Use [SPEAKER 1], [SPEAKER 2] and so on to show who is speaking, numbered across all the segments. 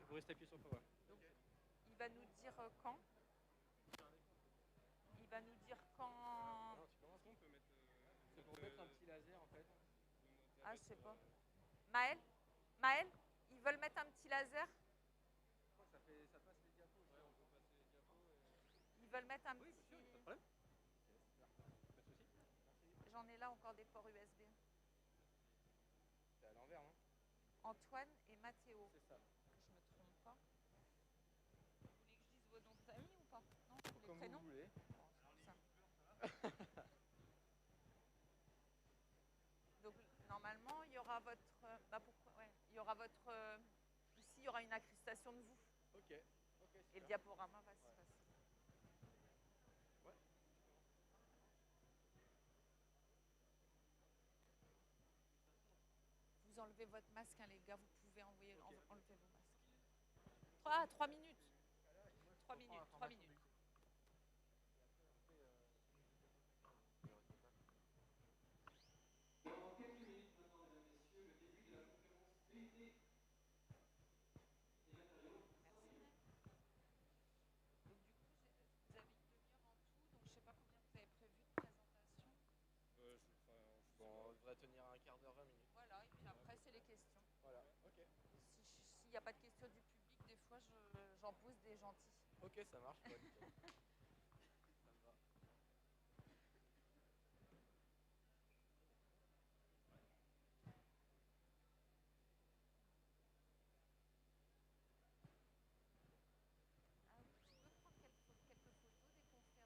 [SPEAKER 1] Vous restez appuyé sur Power.
[SPEAKER 2] Donc, il va nous dire quand. Il va nous dire quand.
[SPEAKER 1] C'est pour mettre un petit laser en fait.
[SPEAKER 2] Ah, je sais pas. Maël, ils veulent mettre un petit laser.
[SPEAKER 1] Ça passe les diapos. Ouais, on peut passer les diapos.
[SPEAKER 2] Ils veulent mettre un
[SPEAKER 1] Oui,
[SPEAKER 2] petit.
[SPEAKER 1] bien sûr, pas de problème. Pas de souci.
[SPEAKER 2] J'en ai là encore des ports USB.
[SPEAKER 1] C'est à l'envers, non?
[SPEAKER 2] Antoine et Mathéo.
[SPEAKER 1] C'est ça.
[SPEAKER 2] Que je me trompe pas. Vous voulez que je dise vos noms de famille ou pas? Non, les
[SPEAKER 1] Comme
[SPEAKER 2] prénoms.
[SPEAKER 1] vous voulez.
[SPEAKER 2] Donc normalement, il y aura votre. Il y aura votre. Ici, il y aura une incrustation de vous.
[SPEAKER 1] Ok.
[SPEAKER 2] Et le diaporama va se passer.
[SPEAKER 1] Ouais.
[SPEAKER 2] Vous enlevez votre masque, hein, les gars. Vous pouvez enlever vos masques. 3 minutes. 3 minutes. 3 minutes.
[SPEAKER 1] Bon, on devrait tenir un quart d'heure, 20 minutes.
[SPEAKER 2] Voilà, et puis après, c'est les questions.
[SPEAKER 1] Voilà, ok.
[SPEAKER 2] S'il n'y a pas de questions du public, des fois, j'en pose des gentils.
[SPEAKER 1] Ok, ça marche. Ouais, nickel. Ça me va.
[SPEAKER 2] Tu peux prendre quelques photos des conférences.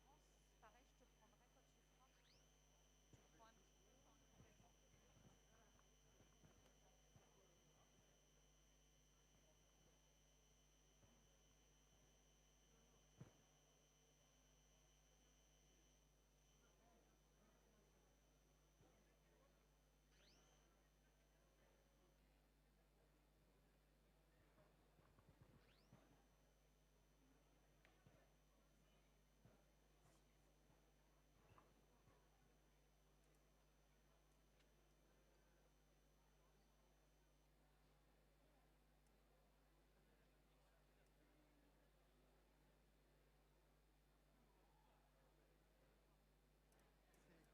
[SPEAKER 2] Pareil, je te prendrai quand tu feras. Tu prends un petit peu en complément.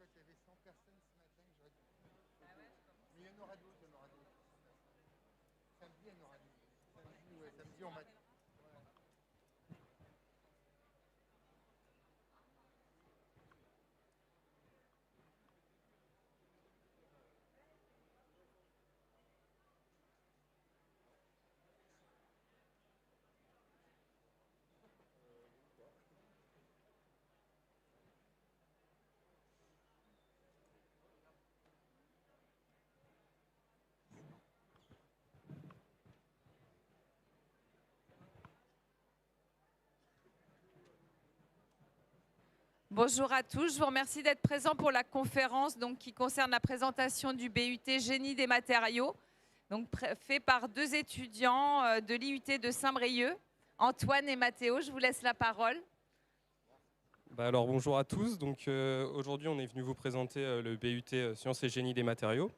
[SPEAKER 3] Il y avait 100 personnes ce matin, j'aurais dû. Mais il y en aura d'autres, il y en aura d'autres. Samedi, il y en aura d'autres. Samedi, on va.
[SPEAKER 2] Bonjour à tous, je vous remercie d'être présents pour la conférence qui concerne la présentation du BUT Génie des matériaux, fait par 2 étudiants de l'IUT de Saint-Brieuc, Antoine et Mathéo. Je vous laisse la parole.
[SPEAKER 4] Alors bonjour à tous, aujourd'hui on est venu vous présenter le BUT Sciences et Génie des matériaux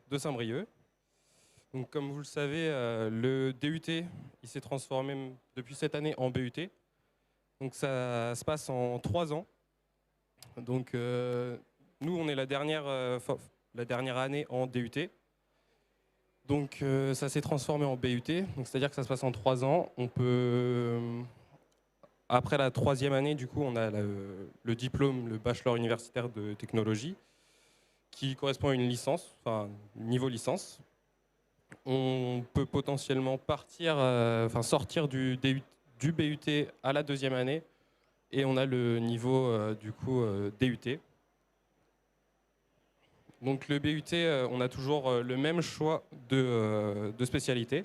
[SPEAKER 4] de Saint-Brieuc. Donc comme vous le savez, le DUT il s'est transformé depuis cette année en BUT. Donc ça se passe en 3 ans. Donc nous on est la dernière année en DUT. Donc ça s'est transformé en BUT, c'est-à-dire que ça se passe en 3 ans. On peut, après la 3e année, du coup, on a le diplôme, le bachelor universitaire de technologie, qui correspond à une licence, enfin niveau licence. On peut potentiellement sortir du BUT à la 2e année, et on a le niveau DUT. Donc le BUT, on a toujours le même choix de spécialité.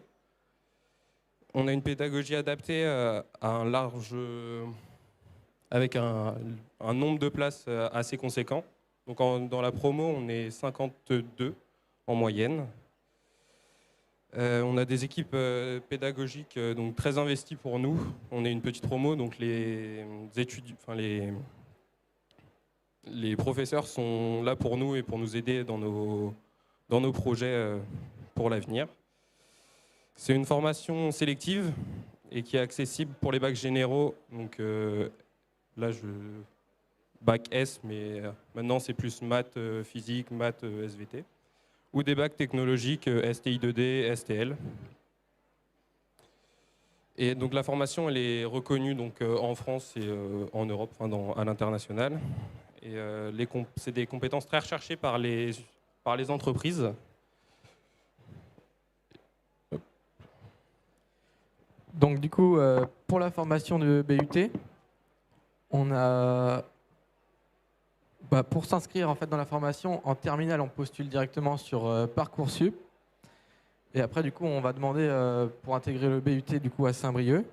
[SPEAKER 4] On a une pédagogie adaptée avec un nombre de places assez conséquent. Donc dans la promo, on est 52 en moyenne. On a des équipes pédagogiques très investies pour nous. On est une petite promo, donc les professeurs sont là pour nous et pour nous aider dans nos projets pour l'avenir. C'est une formation sélective et qui est accessible pour les bacs généraux. Donc là, bac S, mais maintenant c'est plus maths physique, maths SVT. Ou des bacs technologiques STI 2D, STL. Et donc la formation, elle est reconnue donc, en France et en Europe, enfin, à l'international. Et c'est des compétences très recherchées par les entreprises.
[SPEAKER 5] Donc du coup, pour la formation de BUT, on a, pour s'inscrire en fait dans la formation en terminale, on postule directement sur Parcoursup. Et après, du coup, on va demander pour intégrer le BUT du coup à Saint-Brieuc.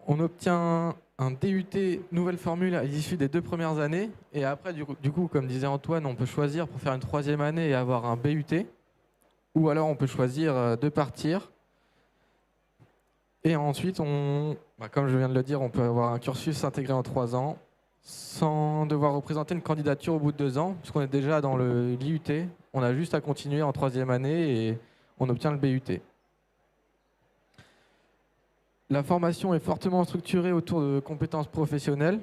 [SPEAKER 5] On obtient un DUT nouvelle formule à l'issue des 2 premières années. Et après, du coup, comme disait Antoine, on peut choisir pour faire une 3e année et avoir un BUT. Ou alors, on peut choisir de partir. Et ensuite, comme je viens de le dire, on peut avoir un cursus intégré en 3 ans sans devoir représenter une candidature au bout de 2 ans, puisqu'on est déjà dans le l'IUT. On a juste à continuer en 3e année et on obtient le BUT. La formation est fortement structurée autour de compétences professionnelles.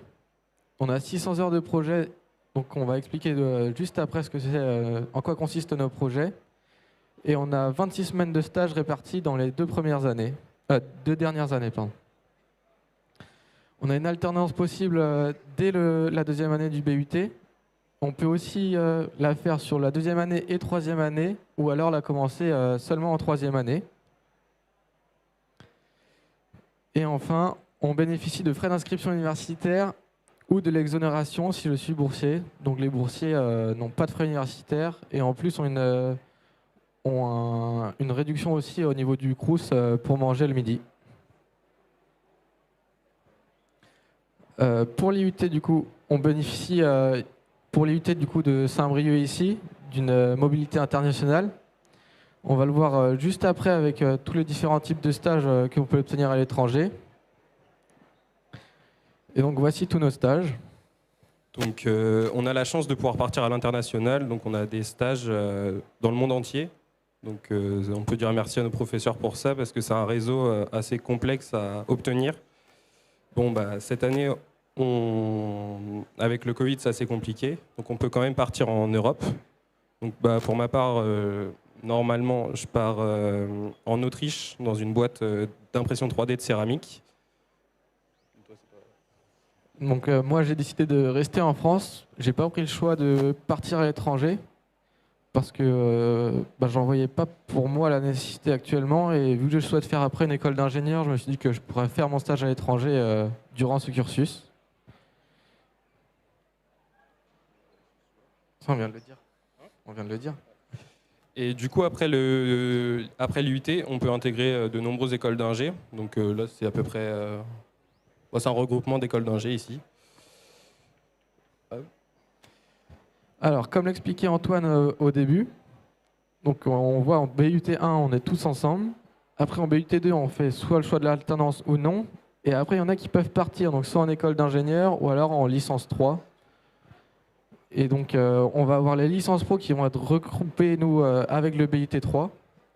[SPEAKER 5] On a 600 heures de projet, donc on va expliquer juste après ce que c'est, en quoi consistent nos projets. Et on a 26 semaines de stage réparties dans les 2 dernières années. Pardon. On a une alternance possible dès la 2e année du BUT. On peut aussi la faire sur la 2e année et 3e année, ou alors la commencer seulement en 3e année. Et enfin, on bénéficie de frais d'inscription universitaire ou de l'exonération si je suis boursier. Donc les boursiers n'ont pas de frais universitaires et en plus ont une réduction aussi au niveau du Crous pour manger le midi. Pour l'IUT, du coup, on bénéficie pour l'IUT du coup de Saint-Brieuc ici d'une mobilité internationale. On va le voir juste après avec tous les différents types de stages qu'on peut obtenir à l'étranger. Et donc voici tous nos stages.
[SPEAKER 4] Donc on a la chance de pouvoir partir à l'international, donc on a des stages dans le monde entier. Donc on peut dire merci à nos professeurs pour ça parce que c'est un réseau assez complexe à obtenir. Bon, cette année, avec le Covid, c'est assez compliqué. Donc on peut quand même partir en Europe. Donc, pour ma part, normalement, je pars en Autriche dans une boîte d'impression 3D de céramique.
[SPEAKER 5] Donc moi, j'ai décidé de rester en France. J'ai pas pris le choix de partir à l'étranger parce que j'en voyais pas pour moi la nécessité actuellement. Et vu que je souhaite faire après une école d'ingénieur, je me suis dit que je pourrais faire mon stage à l'étranger durant ce cursus. Ça, on vient de le dire. On vient de le dire.
[SPEAKER 4] Et du coup, après l'IUT, on peut intégrer de nombreuses écoles d'ingé. Donc là, c'est à peu près... c'est un regroupement d'écoles d'ingé ici.
[SPEAKER 5] Alors, comme l'expliquait Antoine au début, donc on voit en BUT 1, on est tous ensemble. Après, en BUT 2, on fait soit le choix de l'alternance ou non. Et après, il y en a qui peuvent partir, donc soit en école d'ingénieur ou alors en licence 3. Et donc, on va avoir les licences pro qui vont être regroupées, nous, avec le BUT 3.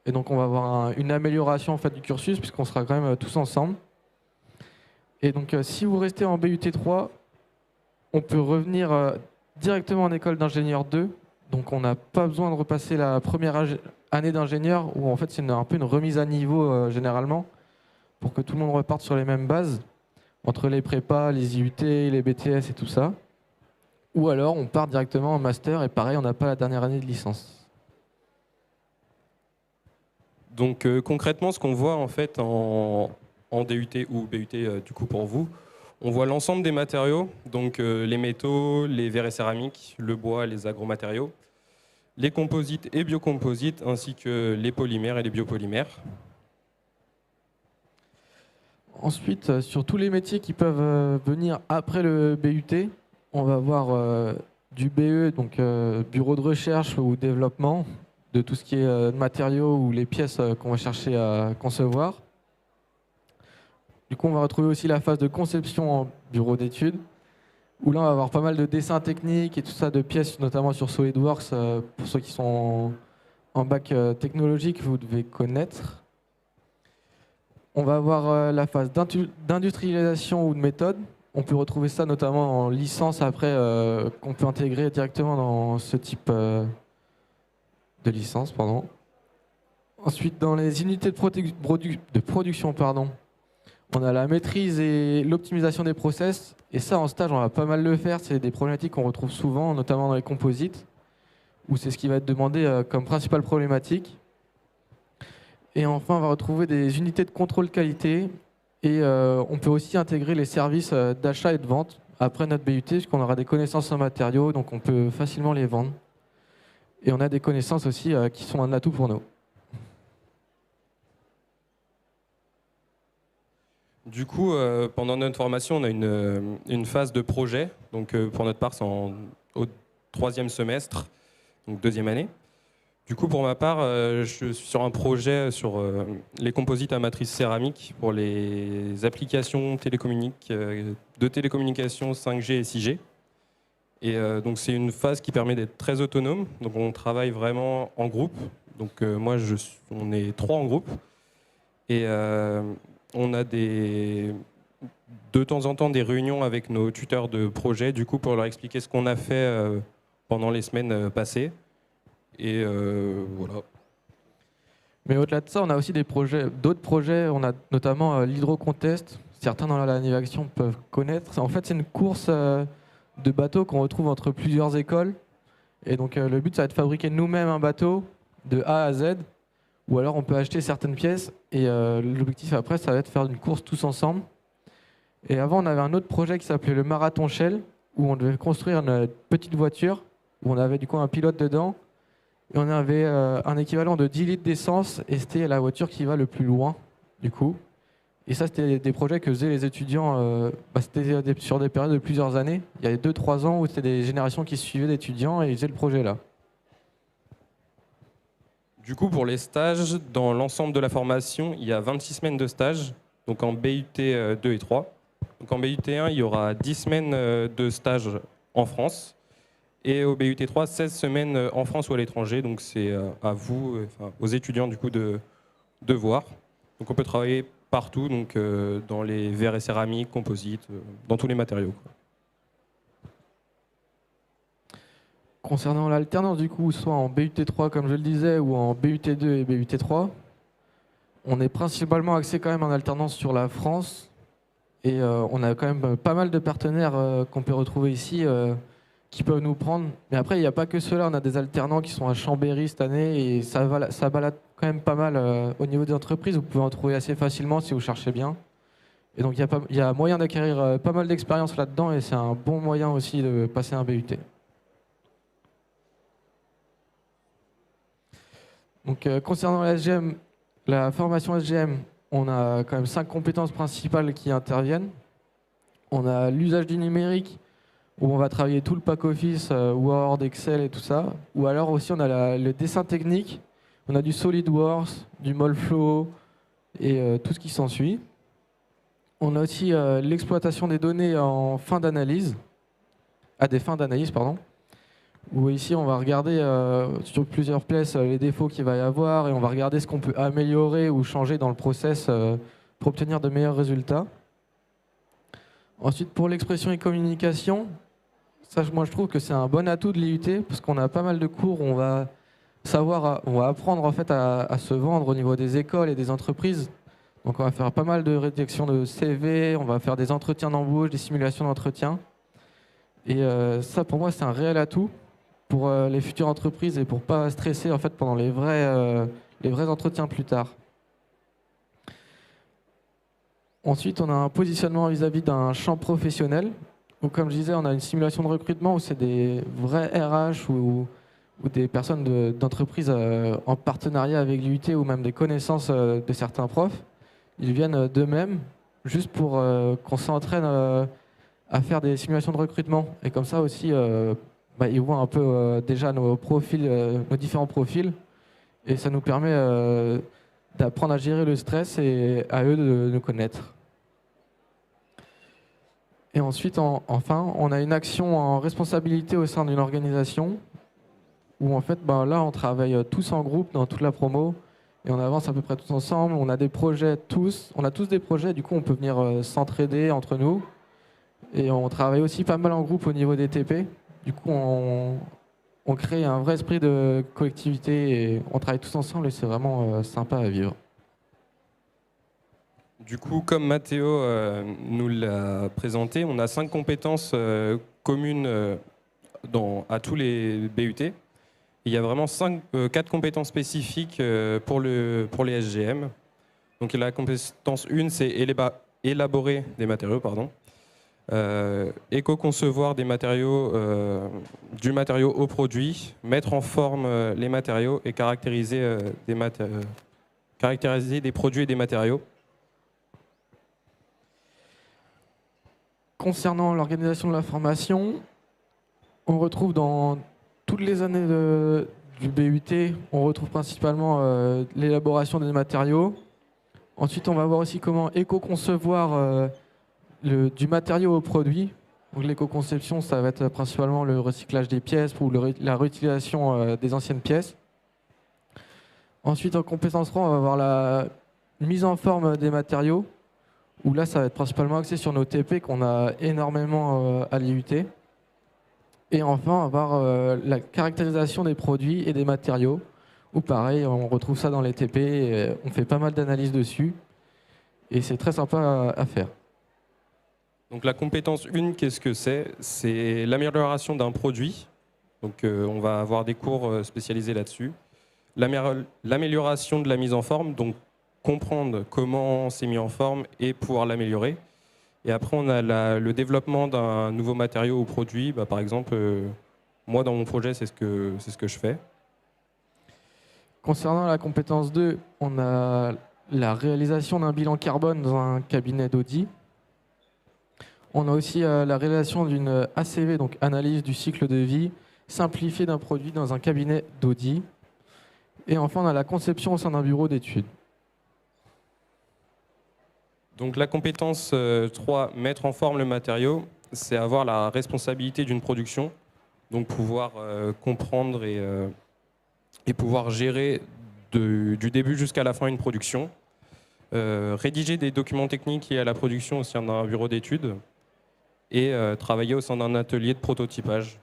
[SPEAKER 5] Et donc, on va avoir une amélioration en fait, du cursus, puisqu'on sera quand même tous ensemble. Et donc, si vous restez en BUT 3, on peut revenir directement en école d'ingénieur 2. Donc, on n'a pas besoin de repasser la première année d'ingénieur, où en fait, c'est un peu une remise à niveau généralement, pour que tout le monde reparte sur les mêmes bases, entre les prépas, les IUT, les BTS et tout ça. Ou alors, on part directement en master, et pareil, on n'a pas la dernière année de licence.
[SPEAKER 4] Donc, concrètement, ce qu'on voit en fait en DUT ou BUT du coup pour vous, on voit l'ensemble des matériaux, donc les métaux, les verres et céramiques, le bois, les agromatériaux, les composites et biocomposites, ainsi que les polymères et les biopolymères.
[SPEAKER 5] Ensuite, sur tous les métiers qui peuvent venir après le BUT, on va avoir du BE, donc bureau de recherche ou développement, de tout ce qui est matériaux ou les pièces qu'on va chercher à concevoir. Du coup, on va retrouver aussi la phase de conception en bureau d'études, où là, on va avoir pas mal de dessins techniques et tout ça, de pièces, notamment sur SolidWorks, pour ceux qui sont en bac technologique, vous devez connaître. On va avoir la phase d'industrialisation ou de méthode. On peut retrouver ça notamment en licence après, qu'on peut intégrer directement dans ce type de licence. Pardon. Ensuite, dans les unités de production, on a la maîtrise et l'optimisation des process. Et ça, en stage, on va pas mal le faire. C'est des problématiques qu'on retrouve souvent, notamment dans les composites, où c'est ce qui va être demandé comme principale problématique. Et enfin, on va retrouver des unités de contrôle qualité. Et on peut aussi intégrer les services d'achat et de vente après notre BUT, puisqu'on aura des connaissances en matériaux, donc on peut facilement les vendre. Et on a des connaissances aussi qui sont un atout pour nous.
[SPEAKER 4] Du coup, pendant notre formation, on a une phase de projet. Donc, pour notre part, c'est au 3e semestre, donc 2e année. Du coup, pour ma part, je suis sur un projet sur les composites à matrice céramique pour les applications de télécommunications 5G et 6G. Et donc, c'est une phase qui permet d'être très autonome. Donc, on travaille vraiment en groupe. Donc, on est 3 en groupe. Et on a de temps en temps des réunions avec nos tuteurs de projet, du coup, pour leur expliquer ce qu'on a fait pendant les semaines passées. Et voilà.
[SPEAKER 5] Mais au-delà de ça, on a aussi d'autres projets. On a notamment l'hydrocontest. Certains dans la navigation peuvent connaître. En fait, c'est une course de bateaux qu'on retrouve entre plusieurs écoles. Et donc, le but, ça va être de fabriquer nous-mêmes un bateau de A à Z. Ou alors, on peut acheter certaines pièces. Et l'objectif après, ça va être de faire une course tous ensemble. Et avant, on avait un autre projet qui s'appelait le Marathon Shell, où on devait construire une petite voiture, où on avait du coup un pilote dedans. Et on avait un équivalent de 10 litres d'essence, et c'était la voiture qui va le plus loin, du coup. Et ça, c'était des projets que faisaient les étudiants, c'était sur des périodes de plusieurs années. Il y avait 2-3 ans où c'était des générations qui se suivaient d'étudiants et ils faisaient le projet là.
[SPEAKER 4] Du coup, pour les stages, dans l'ensemble de la formation, il y a 26 semaines de stage, donc en BUT 2 et 3. Donc en BUT 1, il y aura 10 semaines de stage en France. Et au BUT 3, 16 semaines en France ou à l'étranger. Donc c'est à vous, aux étudiants du coup, de voir. Donc on peut travailler partout, donc dans les verres et céramiques, composites, dans tous les matériaux, quoi.
[SPEAKER 5] Concernant l'alternance, du coup, soit en BUT 3, comme je le disais, ou en BUT 2 et BUT 3, on est principalement axé quand même en alternance sur la France. Et on a quand même pas mal de partenaires qu'on peut retrouver ici qui peuvent nous prendre. Mais après, il n'y a pas que ceux-là. On a des alternants qui sont à Chambéry cette année et ça balade quand même pas mal au niveau des entreprises. Vous pouvez en trouver assez facilement si vous cherchez bien. Et donc, il y a moyen d'acquérir pas mal d'expérience là-dedans et c'est un bon moyen aussi de passer un BUT. Donc, concernant la SGM, la formation SGM, on a quand même 5 compétences principales qui interviennent. On a l'usage du numérique, où on va travailler tout le pack office, Word, Excel et tout ça. Ou alors aussi, on a le dessin technique, on a du SolidWorks, du Molflow et tout ce qui s'ensuit. On a aussi l'exploitation des données en fin d'analyse, à des fins d'analyse, pardon. Où ici, on va regarder sur plusieurs places les défauts qu'il va y avoir et on va regarder ce qu'on peut améliorer ou changer dans le process pour obtenir de meilleurs résultats. Ensuite, pour l'expression et communication, ça, moi, je trouve que c'est un bon atout de l'IUT parce qu'on a pas mal de cours où on va apprendre en fait à se vendre au niveau des écoles et des entreprises. Donc, on va faire pas mal de rédaction de CV, on va faire des entretiens d'embauche, des simulations d'entretien. Et ça, pour moi, c'est un réel atout pour les futures entreprises et pour pas stresser en fait pendant les vrais entretiens plus tard. Ensuite, on a un positionnement vis-à-vis d'un champ professionnel. Donc, comme je disais, on a une simulation de recrutement où c'est des vrais RH ou des personnes d'entreprise en partenariat avec l'IUT ou même des connaissances de certains profs. Ils viennent d'eux-mêmes juste pour qu'on s'entraîne à faire des simulations de recrutement. Et comme ça aussi, ils voient un peu déjà nos profils, nos différents profils. Et ça nous permet d'apprendre à gérer le stress et à eux de nous connaître. Et ensuite, enfin, on a une action en responsabilité au sein d'une organisation où en fait, ben, là, on travaille tous en groupe dans toute la promo et on avance à peu près tous ensemble. On a des projets tous, on a tous des projets, du coup, on peut venir s'entraider entre nous. Et on travaille aussi pas mal en groupe au niveau des TP. Du coup, on crée un vrai esprit de collectivité et on travaille tous ensemble et c'est vraiment sympa à vivre.
[SPEAKER 4] Du coup, comme Mathéo nous l'a présenté, on a 5 compétences communes à tous les BUT. Il y a vraiment 4 compétences spécifiques pour les SGM. Donc la compétence 1, c'est élaborer des matériaux, éco-concevoir des matériaux, du matériau au produit, mettre en forme les matériaux et caractériser des produits et des matériaux.
[SPEAKER 5] Concernant l'organisation de la formation, on retrouve dans toutes les années du BUT, on retrouve principalement l'élaboration des matériaux. Ensuite, on va voir aussi comment éco-concevoir du matériau au produit. Donc, l'éco-conception, ça va être principalement le recyclage des pièces ou la réutilisation des anciennes pièces. Ensuite, en compétence 3, on va voir la mise en forme des matériaux, où là, ça va être principalement axé sur nos TP qu'on a énormément à l'IUT. Et enfin, on va voir la caractérisation des produits et des matériaux, où pareil, on retrouve ça dans les TP, et on fait pas mal d'analyses dessus, et c'est très sympa à faire.
[SPEAKER 4] Donc la compétence 1, qu'est-ce que c'est? C'est l'amélioration d'un produit. Donc on va avoir des cours spécialisés là-dessus. L'amélioration de la mise en forme, donc comprendre comment c'est mis en forme et pouvoir l'améliorer. Et après, on a le développement d'un nouveau matériau ou produit. Bah, par exemple, moi, dans mon projet, c'est ce que je fais.
[SPEAKER 5] Concernant la compétence 2, on a la réalisation d'un bilan carbone dans un cabinet d'audit. On a aussi la réalisation d'une ACV, donc analyse du cycle de vie simplifiée d'un produit dans un cabinet d'audit. Et enfin, on a la conception au sein d'un bureau d'études.
[SPEAKER 4] Donc la compétence 3, mettre en forme le matériau, c'est avoir la responsabilité d'une production, donc pouvoir comprendre et pouvoir gérer du début jusqu'à la fin une production, rédiger des documents techniques liés à la production au sein d'un bureau d'études et travailler au sein d'un atelier de prototypage.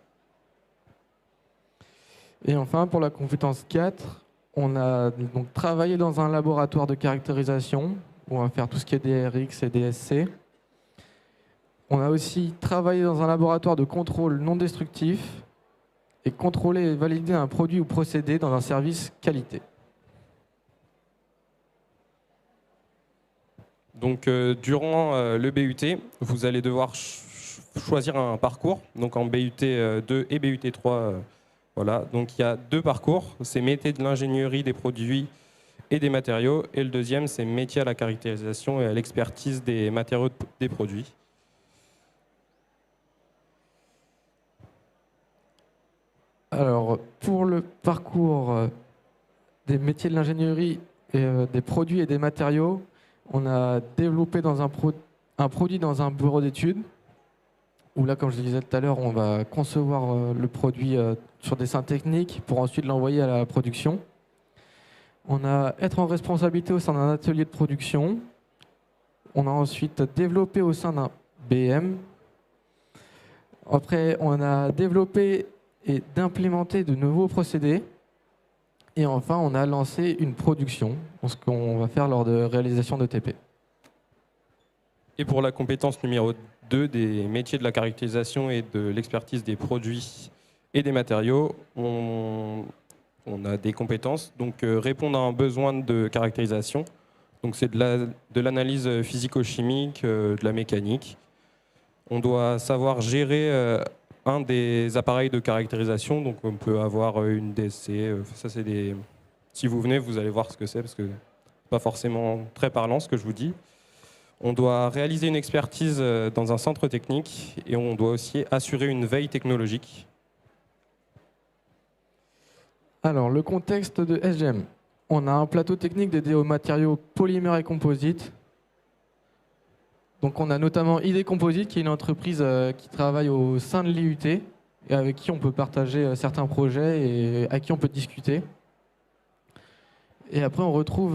[SPEAKER 5] Et enfin, pour la compétence 4, on a donc travaillé dans un laboratoire de caractérisation, où on va faire tout ce qui est DRX et DSC. On a aussi travaillé dans un laboratoire de contrôle non destructif et contrôler et valider un produit ou procédé dans un service qualité.
[SPEAKER 4] Donc durant le BUT, vous allez devoir choisir un parcours, donc en BUT 2 et BUT 3. Voilà. Donc il y a 2 parcours, c'est métier de l'ingénierie des produits et des matériaux, et le deuxième, c'est métier à la caractérisation et à l'expertise des matériaux des produits.
[SPEAKER 5] Alors, pour le parcours des métiers de l'ingénierie et des produits et des matériaux, on a développé un produit dans un bureau d'études, où là, comme je le disais tout à l'heure, on va concevoir le produit sur dessin technique pour ensuite l'envoyer à la production. On a être en responsabilité au sein d'un atelier de production. On a ensuite développé au sein d'un BM. Après, on a développé et d'implémenter de nouveaux procédés. Et enfin, on a lancé une production, ce qu'on va faire lors de réalisation de TP.
[SPEAKER 4] Et pour la compétence numéro 2 des métiers de la caractérisation et de l'expertise des produits et des matériaux, on a des compétences, donc répondre à un besoin de caractérisation. Donc c'est de l'analyse physico-chimique, de la mécanique. On doit savoir gérer un des appareils de caractérisation, donc on peut avoir une DSC. Ça c'est des. Si vous venez, vous allez voir ce que c'est parce que c'est pas forcément très parlant ce que je vous dis. On doit réaliser une expertise dans un centre technique et on doit aussi assurer une veille technologique.
[SPEAKER 5] Alors, le contexte de SGM. On a un plateau technique dédié aux matériaux polymères et composites. Donc, on a notamment ID Composite, qui est une entreprise qui travaille au sein de l'IUT. et avec qui on peut partager certains projets et à qui on peut discuter. Et après, on retrouve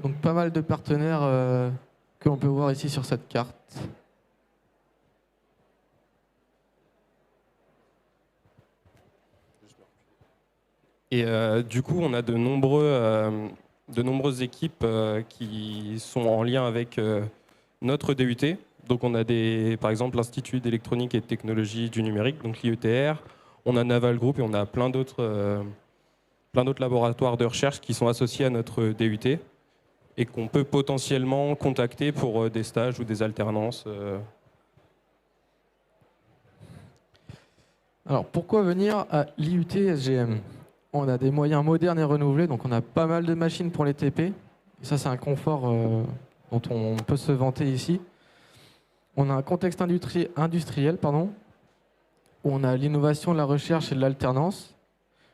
[SPEAKER 5] donc pas mal de partenaires que l'on peut voir ici sur cette carte.
[SPEAKER 4] Et du coup, on a de nombreuses équipes qui sont en lien avec notre DUT. Donc on a par exemple l'Institut d'électronique et de technologie du numérique, donc l'IETR. On a Naval Group et on a plein d'autres laboratoires de recherche qui sont associés à notre DUT et qu'on peut potentiellement contacter pour des stages ou des alternances.
[SPEAKER 5] Alors pourquoi venir à l'IUT SGM? On a des moyens modernes et renouvelés, donc on a pas mal de machines pour les TP. Et ça, c'est un confort dont on peut se vanter ici. On a un contexte industriel, où on a l'innovation, la recherche et de l'alternance.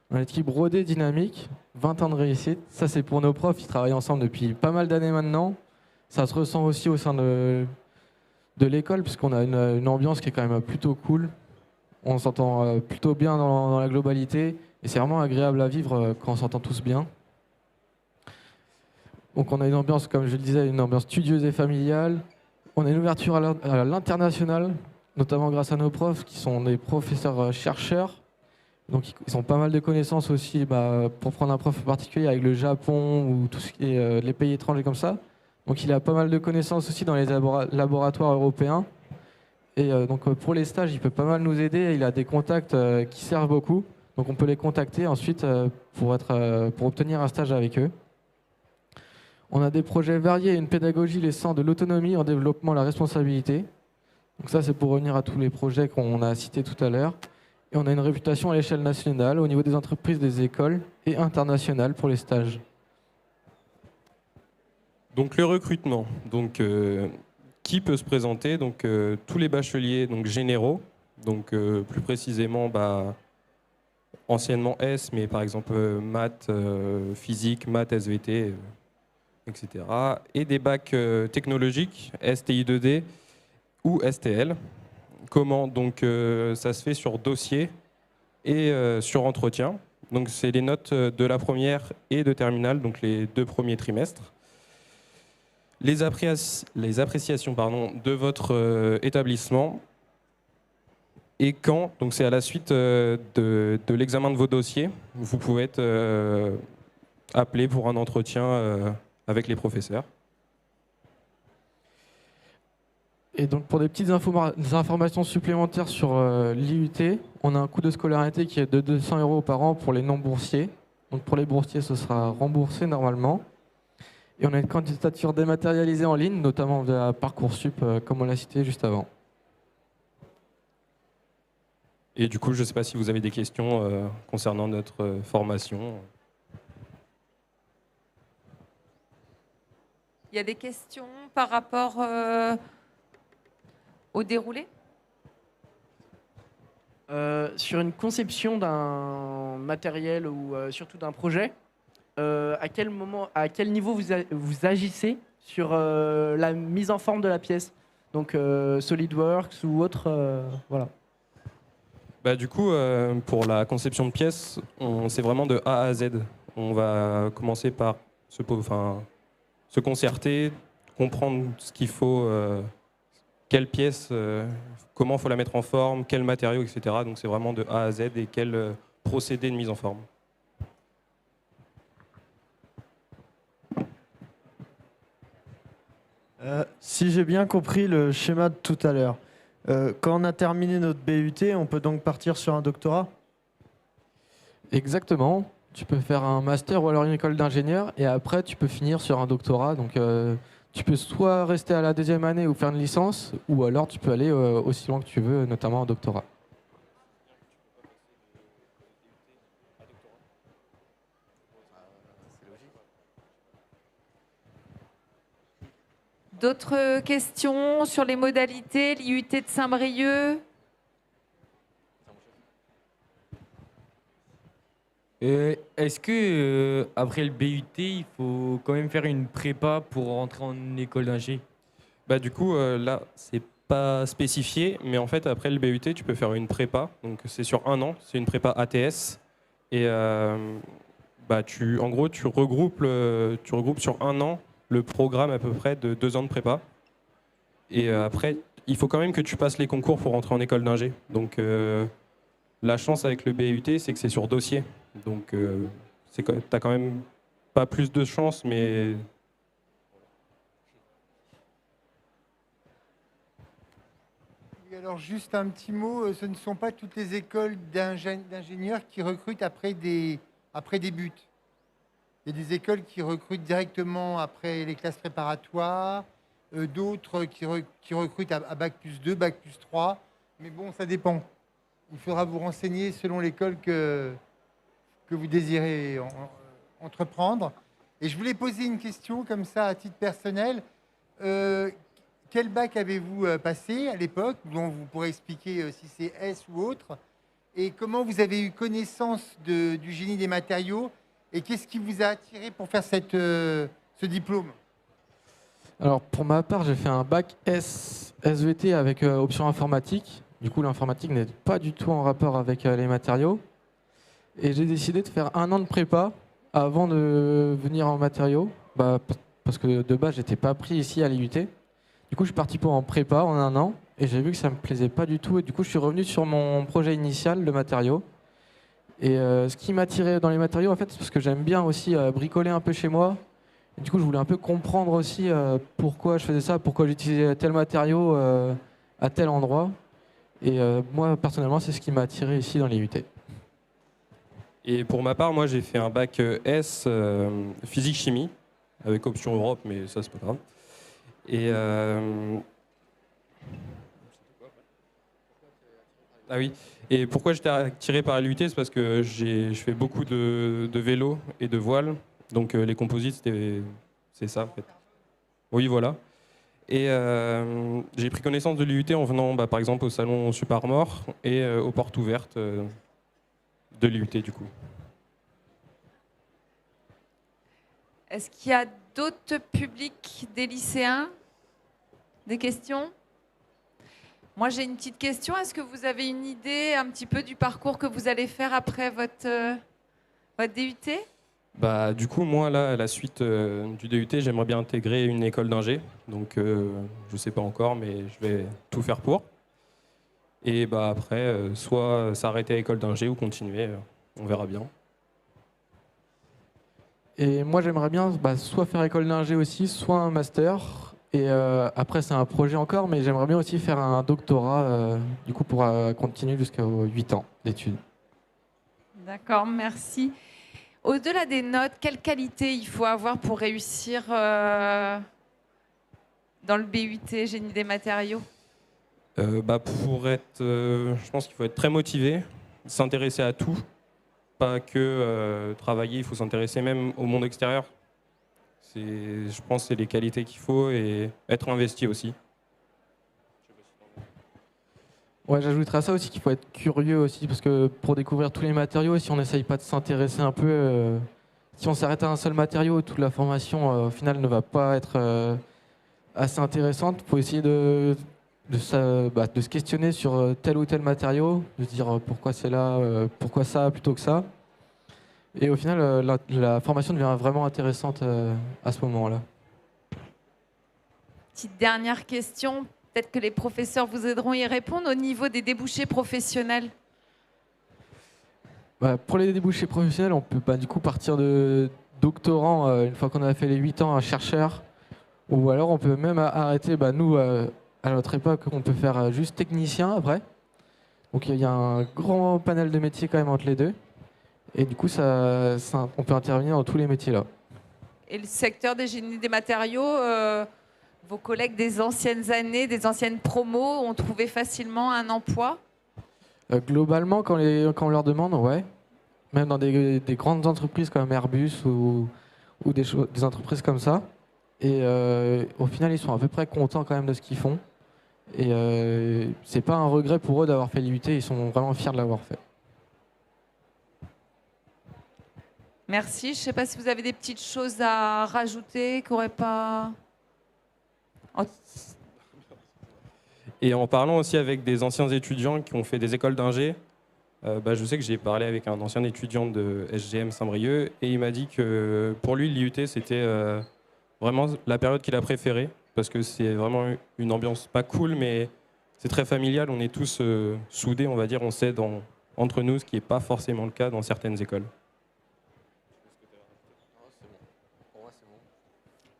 [SPEAKER 5] On a l'équipe rodée, dynamique, 20 ans de réussite. Ça, c'est pour nos profs, ils travaillent ensemble depuis pas mal d'années maintenant. Ça se ressent aussi au sein de l'école, puisqu'on a une ambiance qui est quand même plutôt cool. On s'entend plutôt bien dans la globalité. Et c'est vraiment agréable à vivre quand on s'entend tous bien. Donc on a une ambiance, comme je le disais, une ambiance studieuse et familiale. On a une ouverture à l'international, notamment grâce à nos profs qui sont des professeurs chercheurs. Donc ils ont pas mal de connaissances aussi, pour prendre un prof en particulier avec le Japon ou tout ce qui est les pays étrangers comme ça. Donc il a pas mal de connaissances aussi dans les laboratoires européens. Et donc pour les stages, il peut pas mal nous aider. Il a des contacts qui servent beaucoup. Donc on peut les contacter ensuite pour obtenir un stage avec eux. On a des projets variés et une pédagogie laissant de l'autonomie en développement la responsabilité. Donc ça, c'est pour revenir à tous les projets qu'on a cités tout à l'heure. Et on a une réputation à l'échelle nationale, au niveau des entreprises, des écoles et internationale pour les stages.
[SPEAKER 4] Donc le recrutement. Donc, qui peut se présenter? Donc tous les bacheliers donc, généraux, donc plus précisément anciennement S, mais par exemple maths, physique, maths, SVT, etc. Et des bacs technologiques, STI 2D ou STL. Comment? Donc ça se fait sur dossier et sur entretien. Donc c'est les notes de la première et de terminale, donc les 2 premiers trimestres. Les appréciations de votre établissement. Et quand, donc c'est à la suite de l'examen de vos dossiers, vous pouvez être appelé pour un entretien avec les professeurs.
[SPEAKER 5] Et donc pour des petites informations supplémentaires sur l'IUT, on a un coût de scolarité qui est de 200 € par an pour les non-boursiers. Donc pour les boursiers, ce sera remboursé normalement. Et on a une candidature dématérialisée en ligne, notamment via Parcoursup, comme on l'a cité juste avant.
[SPEAKER 4] Et du coup, je ne sais pas si vous avez des questions concernant notre formation.
[SPEAKER 2] Il y a des questions par rapport au déroulé?
[SPEAKER 6] Sur une conception d'un matériel ou surtout d'un projet, à quel niveau vous agissez sur la mise en forme de la pièce? Donc SolidWorks ou autre, voilà.
[SPEAKER 4] Du coup, pour la conception de pièces, c'est vraiment de A à Z. On va commencer par se concerter, comprendre ce qu'il faut, quelle pièce, comment il faut la mettre en forme, quel matériau, etc. Donc c'est vraiment de A à Z et quel procédé de mise en forme.
[SPEAKER 7] Si j'ai bien compris le schéma de tout à l'heure, quand on a terminé notre BUT, on peut donc partir sur un doctorat?
[SPEAKER 5] Exactement. Tu peux faire un master ou alors une école d'ingénieur et après tu peux finir sur un doctorat. Donc tu peux soit rester à la 2e année ou faire une licence ou alors tu peux aller aussi loin que tu veux, notamment un doctorat.
[SPEAKER 2] D'autres questions sur les modalités, l'IUT de Saint-Brieuc?
[SPEAKER 8] Est-ce que après le BUT, il faut quand même faire une prépa pour rentrer en école d'ingé?
[SPEAKER 4] Du coup, là, c'est pas spécifié, mais en fait, après le BUT, tu peux faire une prépa. Donc, c'est sur un an. C'est une prépa ATS. Et en gros, tu regroupes sur un an le programme à peu près de 2 ans de prépa. Et après, il faut quand même que tu passes les concours pour rentrer en école d'ingé. Donc, la chance avec le BUT, c'est que c'est sur dossier. Donc, tu n'as quand même pas plus de chance, mais...
[SPEAKER 3] Et alors juste un petit mot, ce ne sont pas toutes les écoles d'ingénieurs qui recrutent après des buts. Il y a des écoles qui recrutent directement après les classes préparatoires, d'autres qui recrutent à bac+2, bac+3. Mais bon, ça dépend. Il faudra vous renseigner selon l'école que vous désirez entreprendre. Et je voulais poser une question comme ça à titre personnel. Quel bac avez-vous passé à l'époque, dont vous pourrez expliquer si c'est S ou autre, et comment vous avez eu connaissance du génie des matériaux, et qu'est-ce qui vous a attiré pour faire ce diplôme?
[SPEAKER 5] Alors pour ma part, j'ai fait un bac SVT avec option informatique. Du coup, l'informatique n'est pas du tout en rapport avec les matériaux. Et j'ai décidé de faire un an de prépa avant de venir en matériaux, parce que de base, j'étais pas pris ici à l'IUT. Du coup, je suis parti pour en prépa en un an et j'ai vu que ça me plaisait pas du tout. Et du coup, je suis revenu sur mon projet initial, le matériau. Et ce qui m'attirait dans les matériaux, en fait, c'est parce que j'aime bien aussi bricoler un peu chez moi. Et du coup, je voulais un peu comprendre aussi pourquoi je faisais ça, pourquoi j'utilisais tel matériau à tel endroit. Et moi, personnellement, c'est ce qui m'a attiré ici dans les UT.
[SPEAKER 4] Et pour ma part, moi, j'ai fait un bac S physique-chimie avec option Europe, mais ça, c'est pas grave. Et ah oui. Et pourquoi j'étais attiré par l'UT, c'est parce que je fais beaucoup de vélo et de voile. Donc les composites, c'est ça en fait. Oui, voilà. Et j'ai pris connaissance de l'IUT en venant par exemple au salon Super Armor et aux portes ouvertes de l'IUT du coup.
[SPEAKER 2] Est-ce qu'il y a d'autres publics, des lycéens? Des questions? Moi, j'ai une petite question. Est-ce que vous avez une idée un petit peu du parcours que vous allez faire après votre DUT?
[SPEAKER 4] Du coup, moi, là, à la suite du DUT, j'aimerais bien intégrer une école d'ingé. Donc, je ne sais pas encore, mais je vais tout faire pour. Et après, soit s'arrêter à l'école d'ingé ou continuer. On verra bien.
[SPEAKER 5] Et moi, j'aimerais bien soit faire école d'ingé aussi, soit un master. Et après, c'est un projet encore, mais j'aimerais bien aussi faire un doctorat, du coup, pour continuer jusqu'aux 8 ans d'études.
[SPEAKER 2] D'accord, merci. Au-delà des notes, quelle qualité il faut avoir pour réussir dans le BUT Génie des matériaux?
[SPEAKER 4] Je pense qu'il faut être très motivé, s'intéresser à tout, pas que travailler, il faut s'intéresser même au monde extérieur. Je pense que c'est les qualités qu'il faut et être investi aussi.
[SPEAKER 5] Ouais, j'ajouterais à ça aussi qu'il faut être curieux aussi, parce que pour découvrir tous les matériaux, si on n'essaye pas de s'intéresser un peu, si on s'arrête à un seul matériau, toute la formation au final ne va pas être assez intéressante. Il faut essayer de se questionner sur tel ou tel matériau, de se dire pourquoi c'est là, pourquoi ça plutôt que ça. Et au final, la formation devient vraiment intéressante à ce moment-là.
[SPEAKER 2] Petite dernière question, peut-être que les professeurs vous aideront à y répondre au niveau des débouchés professionnels.
[SPEAKER 5] Pour les débouchés professionnels, on peut du coup partir de doctorant une fois qu'on a fait les 8 ans, un chercheur. Ou alors on peut même arrêter, nous, à notre époque, on peut faire juste technicien après. Donc il y a un grand panel de métiers quand même entre les deux. Et du coup, on peut intervenir dans tous les métiers là.
[SPEAKER 2] Et le secteur des génies des matériaux, vos collègues des anciennes années, des anciennes promos, ont trouvé facilement un emploi?
[SPEAKER 5] Globalement, quand on leur demande, ouais. Même dans des grandes entreprises comme Airbus ou des entreprises comme ça. Et au final, ils sont à peu près contents quand même de ce qu'ils font. Et c'est pas un regret pour eux d'avoir fait l'IUT, ils sont vraiment fiers de l'avoir fait.
[SPEAKER 2] Merci. Je ne sais pas si vous avez des petites choses à rajouter, qu'aurait pas...
[SPEAKER 4] Et en parlant aussi avec des anciens étudiants qui ont fait des écoles d'ingé, je sais que j'ai parlé avec un ancien étudiant de SGM Saint-Brieuc et il m'a dit que pour lui, l'IUT, c'était vraiment la période qu'il a préférée parce que c'est vraiment une ambiance pas cool, mais c'est très familial. On est tous soudés, on va dire, on s'aide entre nous, ce qui n'est pas forcément le cas dans certaines écoles.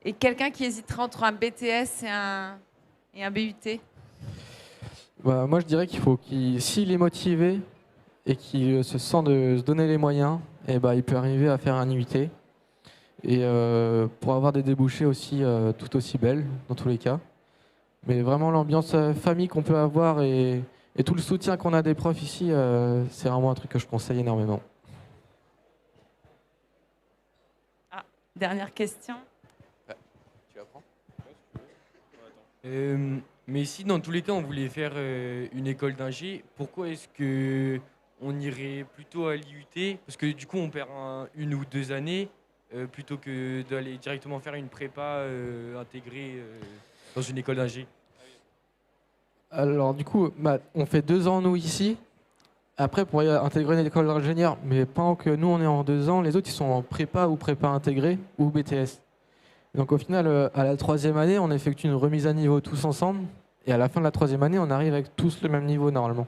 [SPEAKER 2] Et quelqu'un qui hésiterait entre un BTS et un BUT?
[SPEAKER 5] Moi, je dirais qu'il faut s'il est motivé et qu'il se sent de se donner les moyens, il peut arriver à faire un IUT. Et pour avoir des débouchés aussi tout aussi belles, dans tous les cas. Mais vraiment, l'ambiance famille qu'on peut avoir et tout le soutien qu'on a des profs ici, c'est vraiment un truc que je conseille énormément.
[SPEAKER 2] Dernière question.
[SPEAKER 8] Tu apprends mais si dans tous les cas on voulait faire une école d'ingé, pourquoi est-ce que on irait plutôt à l'IUT? Parce que du coup on perd 1 ou 2 années plutôt que d'aller directement faire une prépa intégrée dans une école d'ingé.
[SPEAKER 5] Alors du coup, on fait 2 ans nous ici. Après pour intégrer une école d'ingénieur, mais pendant que nous on est en 2 ans, les autres ils sont en prépa ou prépa intégrée ou BTS. Donc au final, à la 3e année, on effectue une remise à niveau tous ensemble. Et à la fin de la 3e année, on arrive avec tous le même niveau normalement.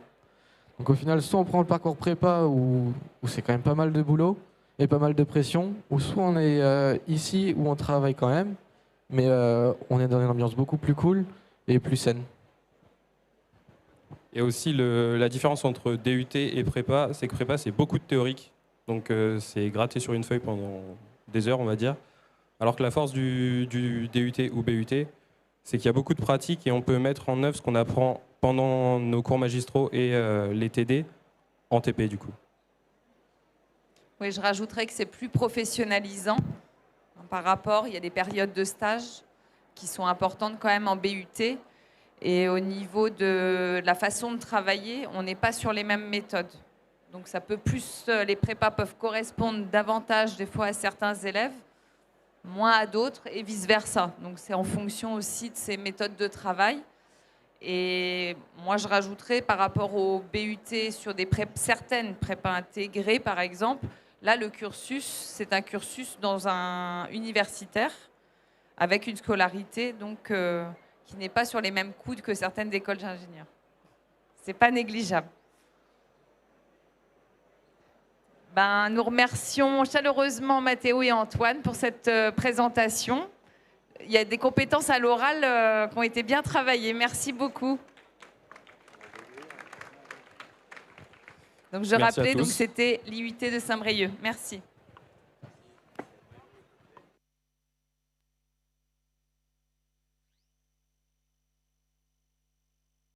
[SPEAKER 5] Donc au final, soit on prend le parcours prépa où c'est quand même pas mal de boulot et pas mal de pression, ou soit on est ici où on travaille quand même, mais on est dans une ambiance beaucoup plus cool et plus saine.
[SPEAKER 4] Et aussi, la différence entre DUT et prépa, c'est que prépa, c'est beaucoup de théorique. Donc, c'est gratter sur une feuille pendant des heures, on va dire. Alors que la force du DUT ou BUT, c'est qu'il y a beaucoup de pratique et on peut mettre en œuvre ce qu'on apprend pendant nos cours magistraux et les TD en TP, du coup.
[SPEAKER 2] Oui, je rajouterais que c'est plus professionnalisant par rapport. Il y a des périodes de stage qui sont importantes quand même en BUT. Et au niveau de la façon de travailler, on n'est pas sur les mêmes méthodes. Donc ça peut plus, les prépas peuvent correspondre davantage des fois à certains élèves, moins à d'autres et vice-versa. Donc c'est en fonction aussi de ces méthodes de travail. Et moi je rajouterais par rapport au BUT sur certaines prépas intégrées par exemple, là le cursus, c'est un cursus dans un universitaire avec une scolarité donc qui n'est pas sur les mêmes coudes que certaines écoles d'ingénieurs. C'est pas négligeable. Nous remercions chaleureusement Mathéo et Antoine pour cette présentation. Il y a des compétences à l'oral qui ont été bien travaillées. Merci beaucoup. Donc je rappelais, c'était l'IUT de Saint-Brieuc. Merci.